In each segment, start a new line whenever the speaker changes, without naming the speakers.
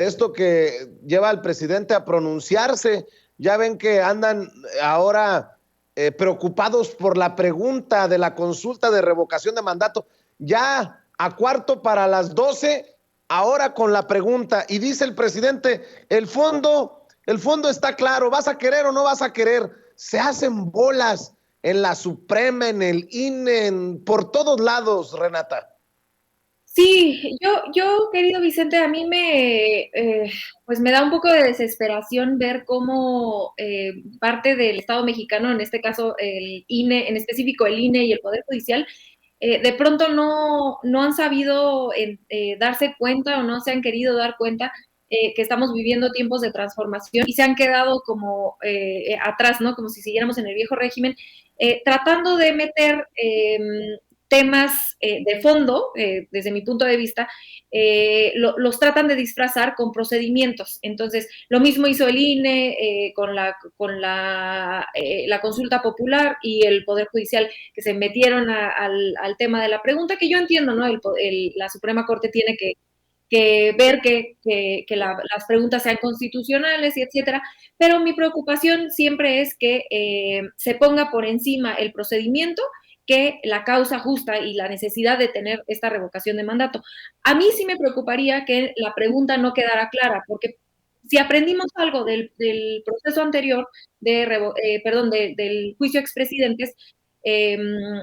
esto que lleva al presidente a pronunciarse. Ya ven que andan ahora preocupados por la pregunta de la consulta de revocación de mandato. Ya a 11:45, ahora con la pregunta. Y dice el presidente, el fondo está claro, ¿vas a querer o no vas a querer? Se hacen bolas en la Suprema, en el INE, por todos lados, Renata.
Sí, querido Vicente, a mí pues me da un poco de desesperación ver cómo parte del Estado mexicano, en este caso el INE, en específico el INE y el Poder Judicial, de pronto no han sabido darse cuenta o no se han querido dar cuenta que estamos viviendo tiempos de transformación y se han quedado como atrás, ¿no? Como si siguiéramos en el viejo régimen, tratando de meter temas de fondo, desde mi punto de vista, los tratan de disfrazar con procedimientos. Entonces, lo mismo hizo el INE la consulta popular y el Poder Judicial, que se metieron al tema de la pregunta, que yo entiendo, ¿no? La Suprema Corte tiene que ver que las preguntas sean constitucionales y etcétera, pero mi preocupación siempre es que se ponga por encima el procedimiento que la causa justa y la necesidad de tener esta revocación de mandato. A mí sí me preocuparía que la pregunta no quedara clara, porque si aprendimos algo del proceso anterior, del juicio expresidentes,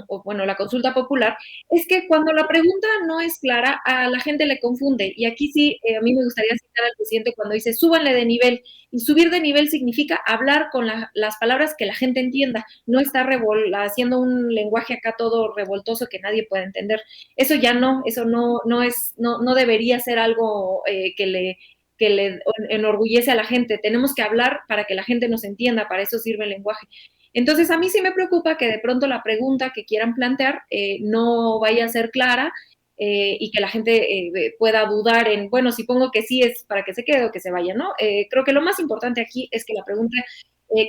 o bueno, la consulta popular, es que cuando la pregunta no es clara, a la gente le confunde. Y aquí sí, a mí me gustaría citar al presidente cuando dice, súbanle de nivel. Y subir de nivel significa hablar con las palabras que la gente entienda, no estar haciendo un lenguaje acá todo revoltoso que nadie pueda entender. Eso ya no, eso no debería ser algo que le enorgullece a la gente. Tenemos que hablar para que la gente nos entienda, para eso sirve el lenguaje. Entonces, a mí sí me preocupa que de pronto la pregunta que quieran plantear no vaya a ser clara y que la gente pueda dudar en, bueno, si pongo que sí es para que se quede o que se vaya, ¿no? Creo que lo más importante aquí es que la pregunta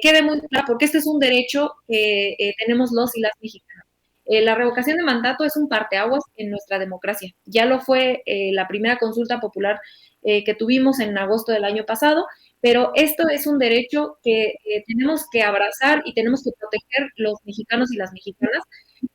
quede muy clara, porque este es un derecho que tenemos los y las mexicanas. La revocación de mandato es un parteaguas en nuestra democracia. Ya lo fue la primera consulta popular que tuvimos en agosto del año pasado, pero esto es un derecho que tenemos que abrazar y tenemos que proteger los mexicanos y las mexicanas,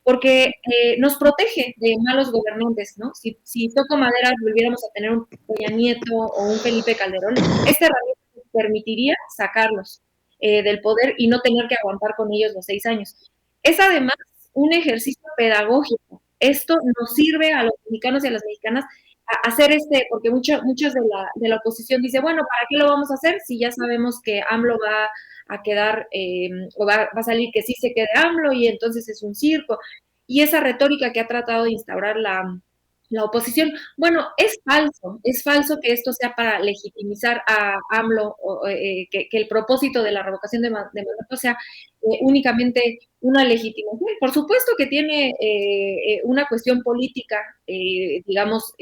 porque nos protege de malos gobernantes, ¿no? Si toco madera volviéramos a tener un Peña Nieto o un Felipe Calderón, esta herramienta nos permitiría sacarlos del poder y no tener que aguantar con ellos los 6 años. Es además un ejercicio pedagógico. Esto nos sirve a los mexicanos y a las mexicanas hacer porque muchos de la oposición dice, bueno, ¿para qué lo vamos a hacer si ya sabemos que AMLO va a quedar, o va a salir que sí se quede AMLO y entonces es un circo? Y esa retórica que ha tratado de instaurar la oposición, bueno, es falso que esto sea para legitimizar a AMLO, que el propósito de la revocación de mandato sea únicamente una legitimación. Por supuesto que tiene una cuestión política, digamos,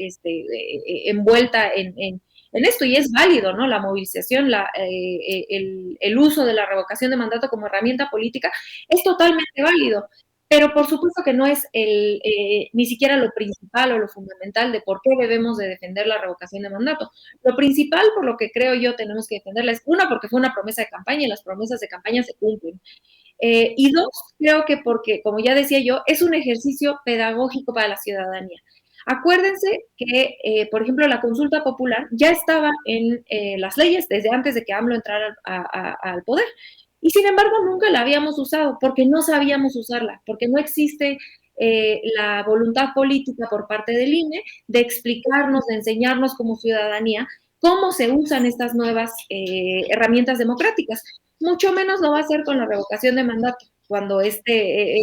envuelta en esto, y es válido, ¿no? La movilización, el uso de la revocación de mandato como herramienta política es totalmente válido, pero por supuesto que no es ni siquiera lo principal o lo fundamental de por qué debemos de defender la revocación de mandato. Lo principal, por lo que creo yo tenemos que defenderla, es una, porque fue una promesa de campaña y las promesas de campaña se cumplen. Y dos, creo que porque, como ya decía yo, es un ejercicio pedagógico para la ciudadanía. Acuérdense que, por ejemplo, la consulta popular ya estaba en las leyes desde antes de que AMLO entrara al poder. Y sin embargo, nunca la habíamos usado porque no sabíamos usarla, porque no existe la voluntad política por parte del INE de explicarnos, de enseñarnos como ciudadanía cómo se usan estas nuevas herramientas democráticas. Mucho menos lo va a hacer con la revocación de mandato cuando este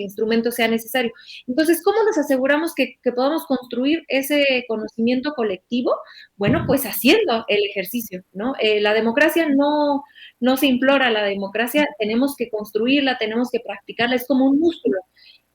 instrumento sea necesario. Entonces, ¿cómo nos aseguramos que podamos construir ese conocimiento colectivo? Bueno, pues haciendo el ejercicio, ¿no? La democracia no se implora, la democracia tenemos que construirla, tenemos que practicarla, es como un músculo.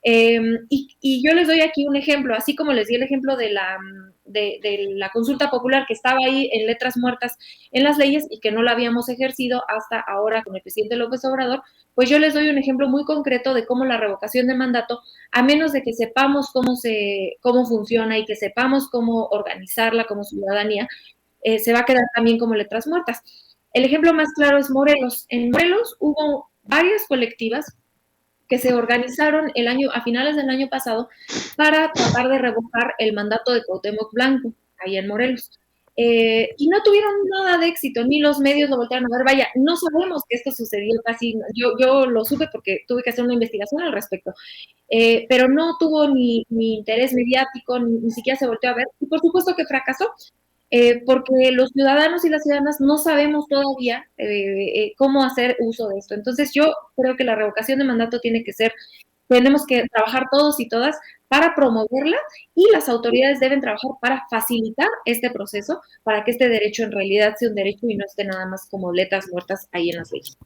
Y yo les doy aquí un ejemplo, así como les di el ejemplo de la consulta popular que estaba ahí en letras muertas en las leyes y que no la habíamos ejercido hasta ahora con el presidente López Obrador, pues yo les doy un ejemplo muy concreto de cómo la revocación de mandato, a menos de que sepamos cómo funciona y que sepamos cómo organizarla como ciudadanía, se va a quedar también como letras muertas. El ejemplo más claro es Morelos. En Morelos hubo varias colectivas que se organizaron a finales del año pasado para tratar de revocar el mandato de Cuauhtémoc Blanco, ahí en Morelos. Y no tuvieron nada de éxito, ni los medios lo voltearon a ver. Vaya, no sabemos que esto sucedió casi, yo lo supe porque tuve que hacer una investigación al respecto, pero no tuvo ni interés mediático, ni siquiera se volteó a ver, y por supuesto que fracasó. Porque los ciudadanos y las ciudadanas no sabemos todavía cómo hacer uso de esto. Entonces yo creo que la revocación de mandato tenemos que trabajar todos y todas para promoverla, y las autoridades deben trabajar para facilitar este proceso, para que este derecho en realidad sea un derecho y no esté nada más como letras muertas ahí en las leyes.